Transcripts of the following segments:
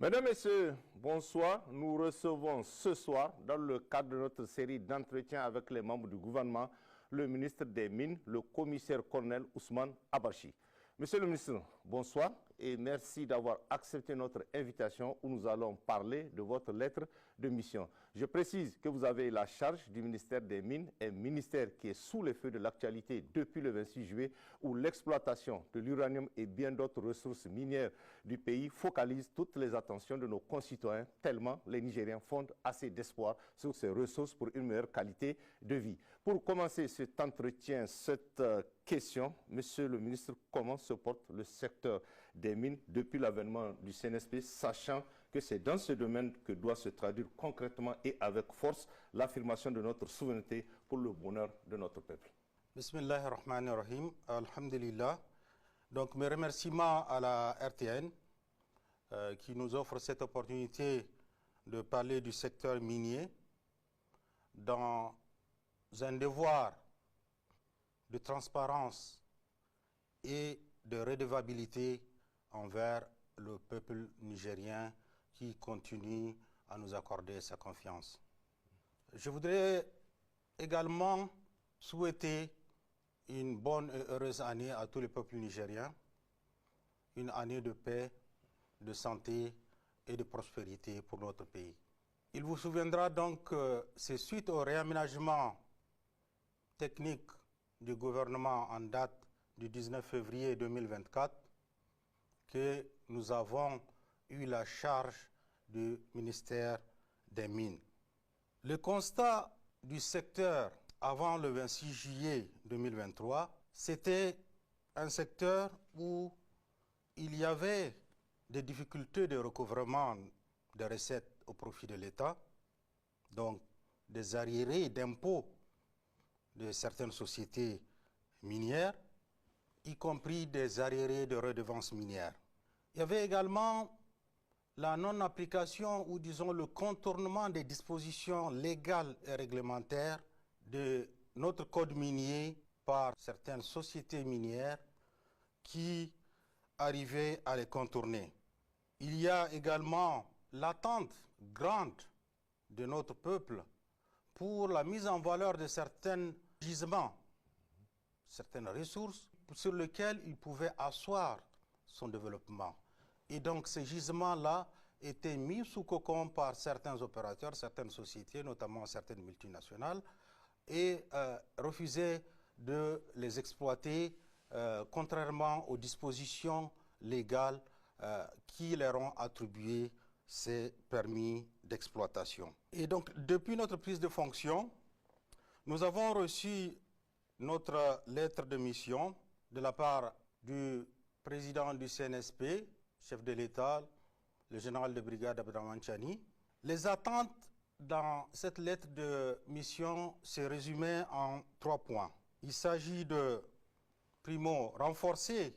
Mesdames, Messieurs, bonsoir. Nous recevons ce soir, dans le cadre de notre série d'entretiens avec les membres du gouvernement, le ministre des Mines, le commissaire-colonel Ousmane Abarchi. Monsieur le ministre, bonsoir et merci d'avoir accepté notre invitation où nous allons parler de votre lettre de mission. Je précise que vous avez la charge du ministère des Mines, un ministère qui est sous les feux de l'actualité depuis le 26 juillet où l'exploitation de l'uranium et bien d'autres ressources minières du pays focalise toutes les attentions de nos concitoyens tellement les Nigériens fondent assez d'espoir sur ces ressources pour une meilleure qualité de vie. Pour commencer cet entretien, cette question, Monsieur le ministre, comment se porte le secteur des mines depuis l'avènement du CNSP, sachant que c'est dans ce domaine que doit se traduire concrètement et avec force l'affirmation de notre souveraineté pour le bonheur de notre peuple. Bismillahirrahmanirrahim, alhamdulillah. Donc mes remerciements à la RTN qui nous offre cette opportunité de parler du secteur minier dans un devoir de transparence et de redevabilité envers le peuple nigérien qui continue à nous accorder sa confiance. Je voudrais également souhaiter une bonne et heureuse année à tout le peuple nigérien, une année de paix, de santé et de prospérité pour notre pays. Il vous souviendra donc que c'est suite au réaménagement technique du gouvernement en date du 19 février 2024 que nous avons eu la charge du ministère des Mines. Le constat du secteur avant le 26 juillet 2023, c'était un secteur où il y avait des difficultés de recouvrement de recettes au profit de l'État, donc des arriérés d'impôts de certaines sociétés minières, y compris des arriérés de redevances minières. Il y avait également la non-application ou disons le contournement des dispositions légales et réglementaires de notre code minier par certaines sociétés minières qui arrivaient à les contourner. Il y a également l'attente grande de notre peuple pour la mise en valeur de certains gisements, certaines ressources sur lesquelles il pouvait asseoir son développement. Et donc ces gisements-là étaient mis sous cocon par certains opérateurs, certaines sociétés, notamment certaines multinationales, et refusaient de les exploiter contrairement aux dispositions légales qui leur ont attribué ces permis d'exploitation. Et donc, depuis notre prise de fonction, nous avons reçu notre lettre de mission de la part du président du CNSP, chef de l'État, le général de brigade Abdrahmane Tchani. Les attentes dans cette lettre de mission se résumaient en 3 points. Il s'agit de, primo, renforcer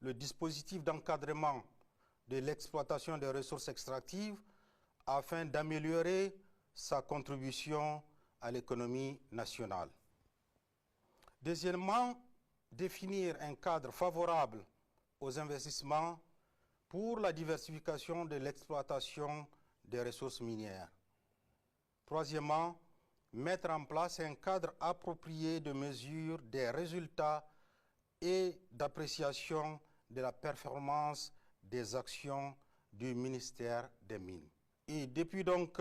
le dispositif d'encadrement de l'exploitation des ressources extractives afin d'améliorer sa contribution à l'économie nationale. Deuxièmement, définir un cadre favorable aux investissements pour la diversification de l'exploitation des ressources minières. Troisièmement, mettre en place un cadre approprié de mesure des résultats et d'appréciation de la performance des actions du ministère des Mines. Et depuis donc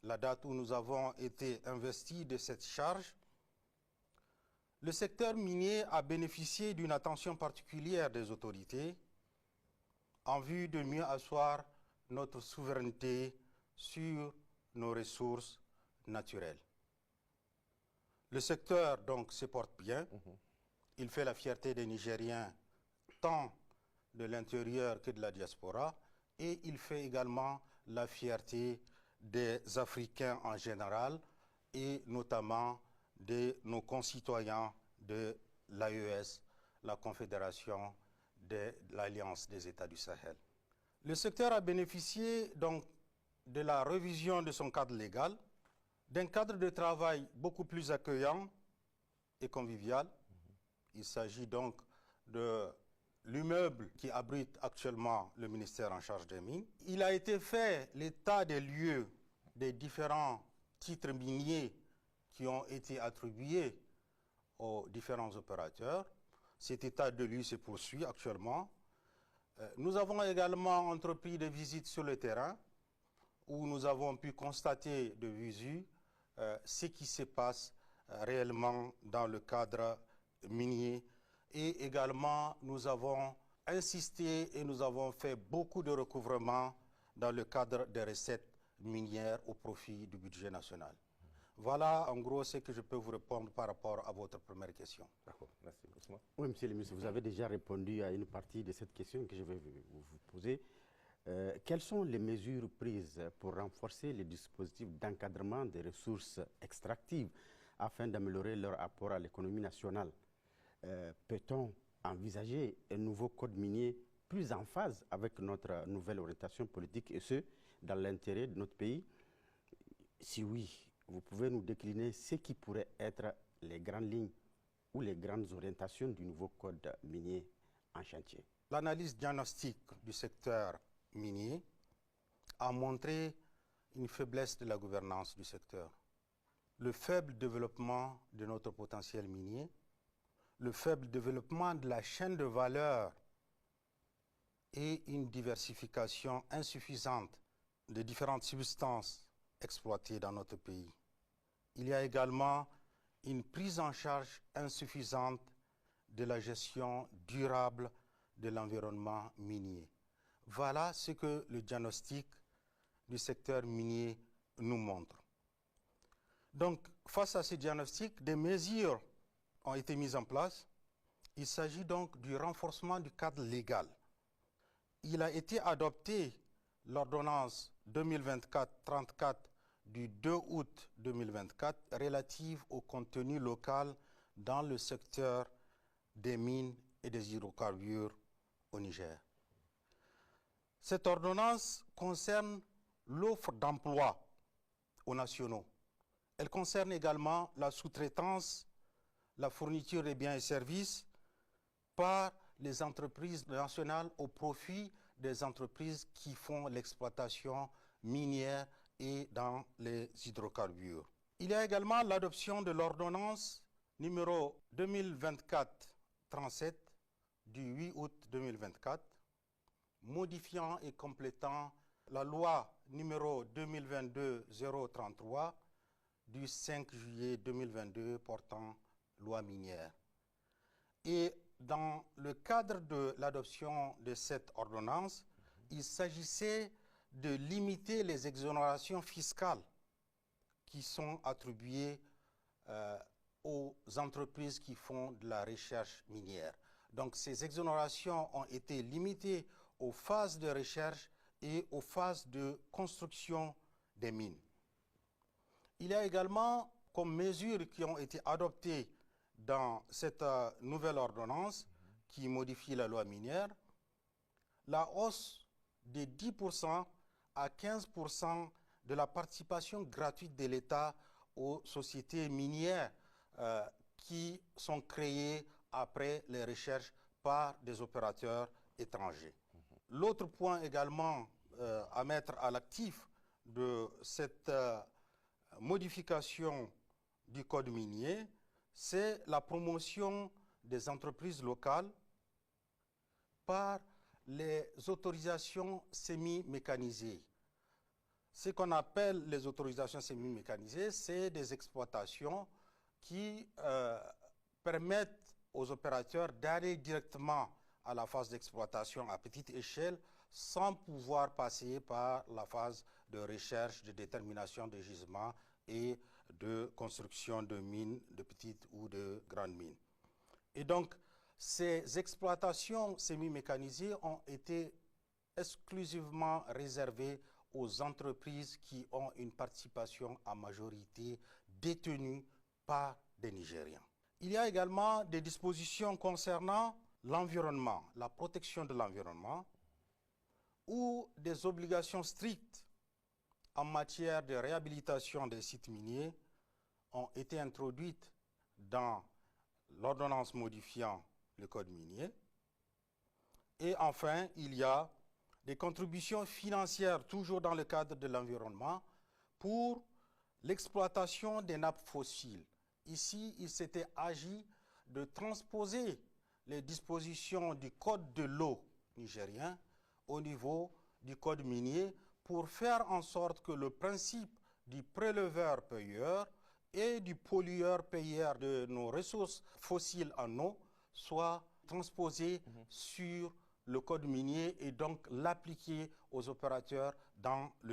la date où nous avons été investis de cette charge, le secteur minier a bénéficié d'une attention particulière des autorités en vue de mieux asseoir notre souveraineté sur nos ressources naturelles. Le secteur donc se porte bien. Il fait la fierté des Nigériens tant de l'intérieur que de la diaspora, et il fait également la fierté des Africains en général et notamment de nos concitoyens de l'AES, la Confédération de l'Alliance des États du Sahel. Le secteur a bénéficié donc de la révision de son cadre légal, d'un cadre de travail beaucoup plus accueillant et convivial. Il s'agit donc de l'immeuble qui abrite actuellement le ministère en charge des mines. Il a été fait l'état des lieux des différents titres miniers qui ont été attribués aux différents opérateurs. Cet état de lieu se poursuit actuellement. Nous avons également entrepris des visites sur le terrain où nous avons pu constater de visu ce qui se passe réellement dans le cadre minier. Et également, nous avons insisté et nous avons fait beaucoup de recouvrements dans le cadre des recettes minières au profit du budget national. Voilà en gros ce que je peux vous répondre par rapport à votre première question. D'accord, merci. Ousmane. Oui, monsieur le ministre, vous avez déjà répondu à une partie de cette question que je vais vous poser. Quelles sont les mesures prises pour renforcer les dispositifs d'encadrement des ressources extractives afin d'améliorer leur apport à l'économie nationale? Peut-on envisager un nouveau code minier plus en phase avec notre nouvelle orientation politique et ce, dans l'intérêt de notre pays? Si oui, vous pouvez nous décliner ce qui pourrait être les grandes lignes ou les grandes orientations du nouveau code minier en chantier. L'analyse diagnostique du secteur minier a montré une faiblesse de la gouvernance du secteur. Le faible développement de notre potentiel minier, le faible développement de la chaîne de valeur et une diversification insuffisante des différentes substances exploitées dans notre pays. Il y a également une prise en charge insuffisante de la gestion durable de l'environnement minier. Voilà ce que le diagnostic du secteur minier nous montre. Donc, face à ce diagnostic, des mesures ont été mises en place. Il s'agit donc du renforcement du cadre légal. Il a été adopté l'ordonnance 2024-34 du 2 août 2024 relative au contenu local dans le secteur des mines et des hydrocarbures au Niger. Cette ordonnance concerne l'offre d'emploi aux nationaux. Elle concerne également la sous-traitance, la fourniture des biens et services par les entreprises nationales au profit des entreprises qui font l'exploitation minière et dans les hydrocarbures. Il y a également l'adoption de l'ordonnance numéro 2024-37 du 8 août 2024, modifiant et complétant la loi numéro 2022-033 du 5 juillet 2022 portant loi minière. Et dans le cadre de l'adoption de cette ordonnance, il s'agissait de limiter les exonérations fiscales qui sont attribuées aux entreprises qui font de la recherche minière. Donc ces exonérations ont été limitées aux phases de recherche et aux phases de construction des mines. Il y a également comme mesures qui ont été adoptées dans cette nouvelle ordonnance qui modifie la loi minière, la hausse de 10% à 15% de la participation gratuite de l'État aux sociétés minières qui sont créées après les recherches par des opérateurs étrangers. L'autre point également à mettre à l'actif de cette modification du code minier, c'est la promotion des entreprises locales par les autorisations semi-mécanisées. Ce qu'on appelle les autorisations semi-mécanisées, c'est des exploitations qui permettent aux opérateurs d'aller directement à la phase d'exploitation à petite échelle sans pouvoir passer par la phase de recherche, de détermination de gisements et de construction de mines, de petites ou de grandes mines. Et donc, ces exploitations semi-mécanisées ont été exclusivement réservées aux entreprises qui ont une participation à majorité détenue par des Nigériens. Il y a également des dispositions concernant l'environnement, la protection de l'environnement, ou des obligations strictes en matière de réhabilitation des sites miniers ont été introduites dans l'ordonnance modifiant le code minier. Et enfin, il y a des contributions financières, toujours dans le cadre de l'environnement, pour l'exploitation des nappes fossiles. Ici, il s'était agi de transposer les dispositions du Code de l'eau nigérien au niveau du Code minier pour faire en sorte que le principe du préleveur-payeur et du pollueur-payeur de nos ressources fossiles en eau soit transposé sur le Code minier et donc l'appliquer aux opérateurs dans le